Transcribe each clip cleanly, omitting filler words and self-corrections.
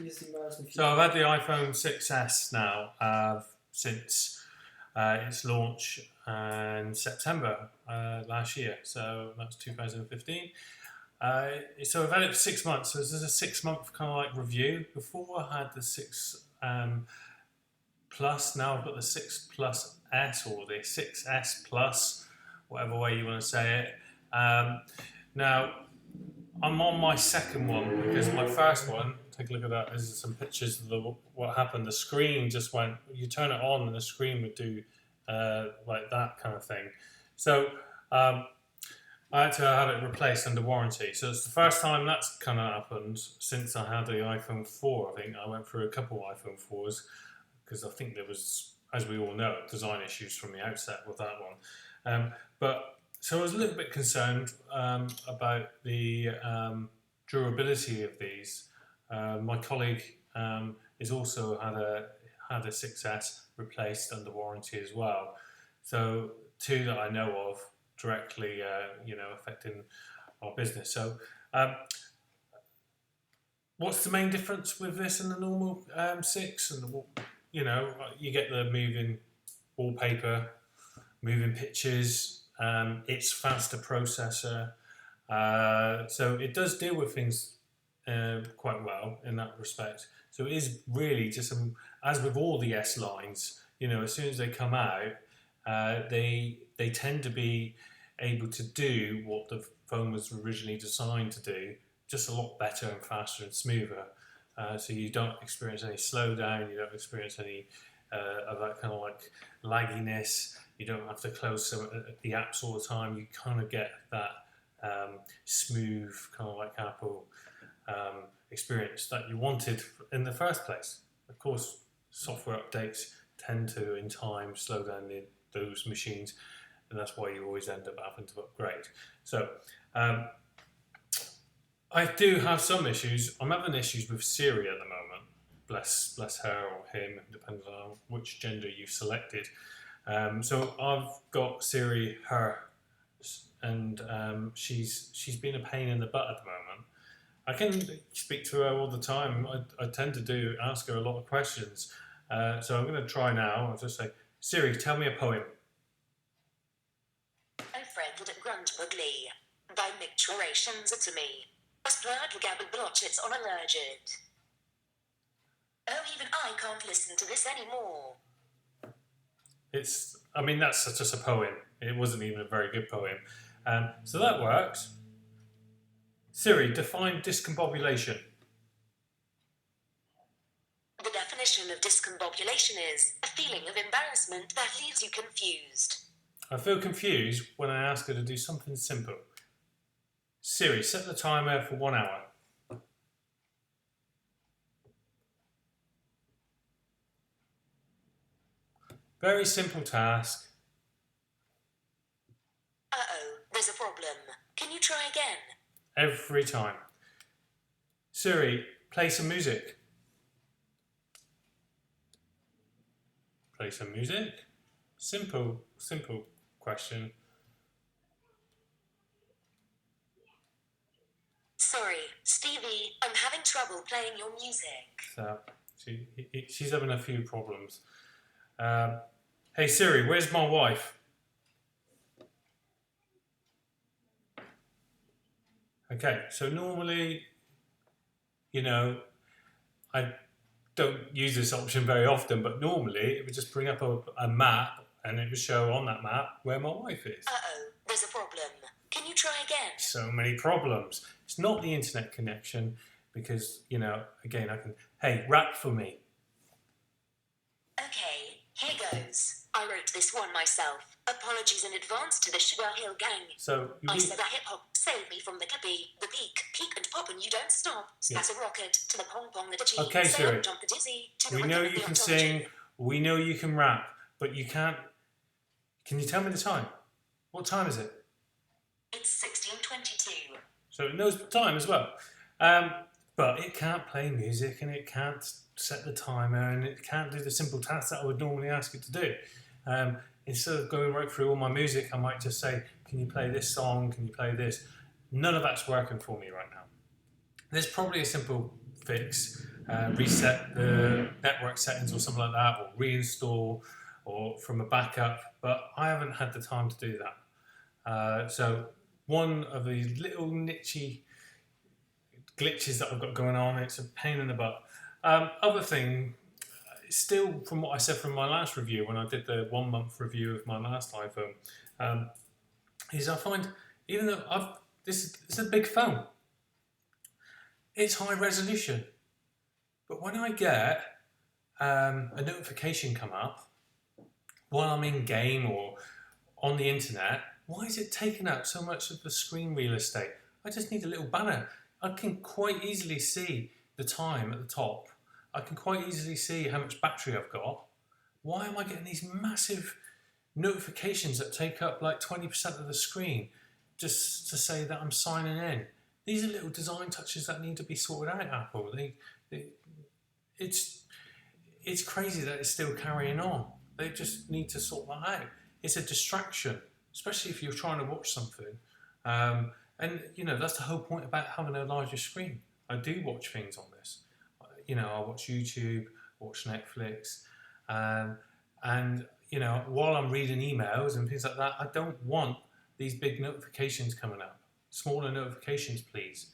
biggest embarrassment? So I've had the iPhone 6s now since its launch in September last year. So that's 2015. So I've had it for 6 months. So this is a 6 month kind of like review. Before I had the 6 Plus. Now I've got the 6 Plus S or the 6S Plus, whatever way you want to say it. Now I'm on my second one because my first one, take a look at that, there's some pictures of what happened. The screen just went, you turn it on and the screen would do like that kind of thing. So I had to have it replaced under warranty. So it's the first time that's kind of happened since I had the iPhone 4. I think I went through a couple of iPhone 4s because I think there was, as we all know, design issues from the outset with that one. So I was a little bit concerned about the durability of these. My colleague has also had a 6S replaced under warranty as well. So two that I know of directly, affecting our business. So what's the main difference with this and the normal 6? And you get the moving wallpaper, moving pictures. It's faster processor, so it does deal with things quite well in that respect. So it is really just as with all the S lines, as soon as they come out, they tend to be able to do what the phone was originally designed to do, just a lot better and faster and smoother. So you don't experience any slowdown, you don't experience any of that kind of like lagginess. You don't have to close the apps all the time. You kind of get that smooth, kind of like Apple experience that you wanted in the first place. Of course, software updates tend to, in time, slow down those machines, and that's why you always end up having to upgrade. So I do have some issues. I'm having issues with Siri at the moment. Bless her or him, depending on which gender you've selected. So I've got Siri, her, and she's been a pain in the butt at the moment. I can speak to her all the time. I tend to ask her a lot of questions. So I'm going to try now. I'll just say, Siri, tell me a poem. A friend at Grunt Ugly. By micturations to me. A splurge gabble blotches on allergid. Oh, even I can't listen to this anymore. That's just a poem. It wasn't even a very good poem. So that works. Siri, define discombobulation. The definition of discombobulation is a feeling of embarrassment that leaves you confused. I feel confused when I ask her to do something simple. Siri, set the timer for 1 hour. Very simple task. Uh-oh, there's a problem. Can you try again? Every time. Siri, play some music. Play some music? Simple question. Sorry, Stevie, I'm having trouble playing your music. So she's having a few problems. Hey Siri, where's my wife? Okay, so normally, I don't use this option very often, but normally it would just bring up a map and it would show on that map where my wife is. Uh-oh, there's a problem. Can you try again? So many problems. It's not the internet connection because, again, hey, rap for me. Okay, here goes. I wrote this one myself. Apologies in advance to the Sugar Hill Gang. So I said a hip-hop, save me from the cappy, the peak and pop and you don't stop. Spat a rocket to the pong the digi. Okay, Siri. Jump the dizzy. We know you can sing, we know you can rap, but you can't... Can you tell me the time? What time is it? It's 16:22. So it knows the time as well. But it can't play music and it can't set the timer and it can't do the simple tasks that I would normally ask it to do. Instead of going right through all my music, I might just say, can you play this song? Can you play this? None of that's working for me right now. There's probably a simple fix. reset the network settings or something like that, or reinstall, or from a backup. But I haven't had the time to do that. So one of the little nichey glitches that I've got going on, it's a pain in the butt. Other thing, still from what I said from my last review, when I did the 1 month review of my last iPhone, is I find, even though this is a big phone, it's high resolution. But when I get a notification come up while I'm in game or on the internet, why is it taking up so much of the screen real estate? I just need a little banner. I can quite easily see the time at the top. I can quite easily see how much battery I've got. Why am I getting these massive notifications that take up like 20% of the screen just to say that I'm signing in? These are little design touches that need to be sorted out, Apple. It's crazy that it's still carrying on. They just need to sort that out. It's a distraction, especially if you're trying to watch something. And that's the whole point about having a larger screen. I do watch things on this. I watch YouTube, watch Netflix, and while I'm reading emails and things like that, I don't want these big notifications coming up. Smaller notifications, please.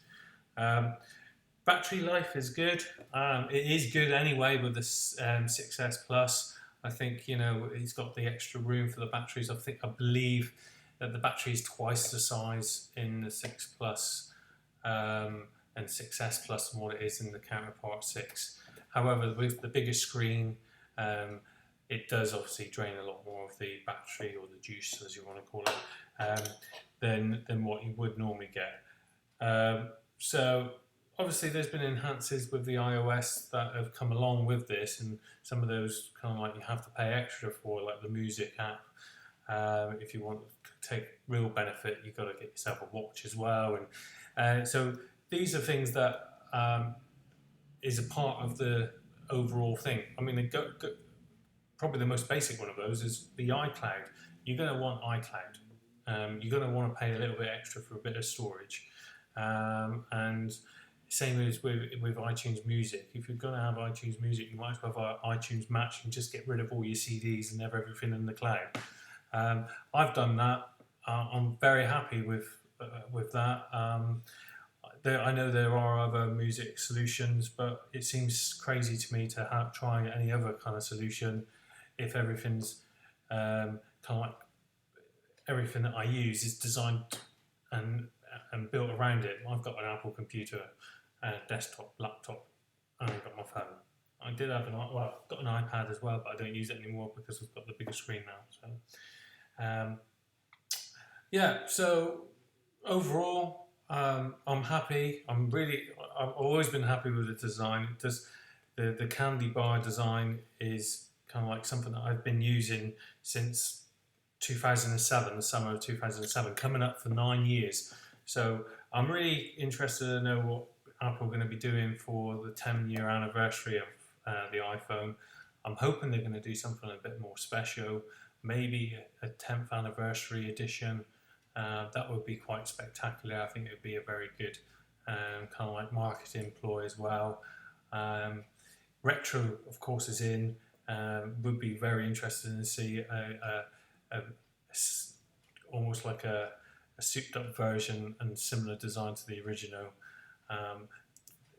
Battery life is good. It is good anyway with the 6S Plus. I think it's got the extra room for the batteries. I believe that the battery is twice the size in the 6 Plus and 6S Plus than what it is in the counterpart 6. However, with the bigger screen, it does obviously drain a lot more of the battery, or the juice, as you want to call it, than what you would normally get. So obviously there's been enhances with the iOS that have come along with this, and some of those kind of like you have to pay extra for, like the music app. If you want to take real benefit, you've got to get yourself a watch as well. And so these are things that is a part of the overall thing. I mean, probably the most basic one of those is the iCloud. You're going to want iCloud. You're going to want to pay a little bit extra for a bit of storage. And same as with iTunes Music. If you're going to have iTunes Music, you might as well have iTunes Match and just get rid of all your CDs and have everything in the cloud. I've done that. I'm very happy with that. I know there are other music solutions, but it seems crazy to me to try any other kind of solution if everything's kind of like everything that I use is designed and built around it. I've got an Apple computer, desktop, laptop, and I've got my phone. I did have I've got an iPad as well, but I don't use it anymore because I've got the bigger screen now. So overall, I'm happy. I've always been happy with the design. The candy bar design is kind of like something that I've been using since 2007, the summer of 2007, coming up for 9 years. So I'm really interested to know what Apple are going to be doing for the 10-year anniversary of the iPhone. I'm hoping they're going to do something a bit more special, maybe a 10th anniversary edition. That would be quite spectacular. I think it would be a very good kind of like marketing ploy as well. Retro, of course, is in. Would be very interested to see almost like a souped up version and similar design to the original.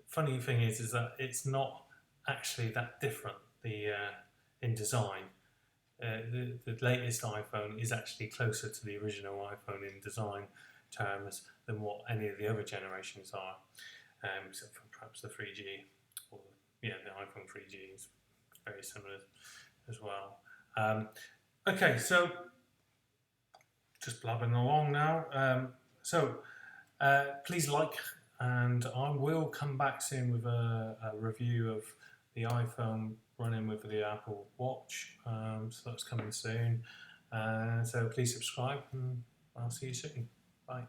Funny thing is that it's not actually that different in design. The latest iPhone is actually closer to the original iPhone in design terms than what any of the other generations are, except for perhaps the 3G, or the iPhone 3G is very similar as well. Okay, so just blabbing along now. Please like, and I will come back soon with a review of the iPhone running with the Apple Watch. So that's coming soon. So please subscribe, and I'll see you soon. Bye.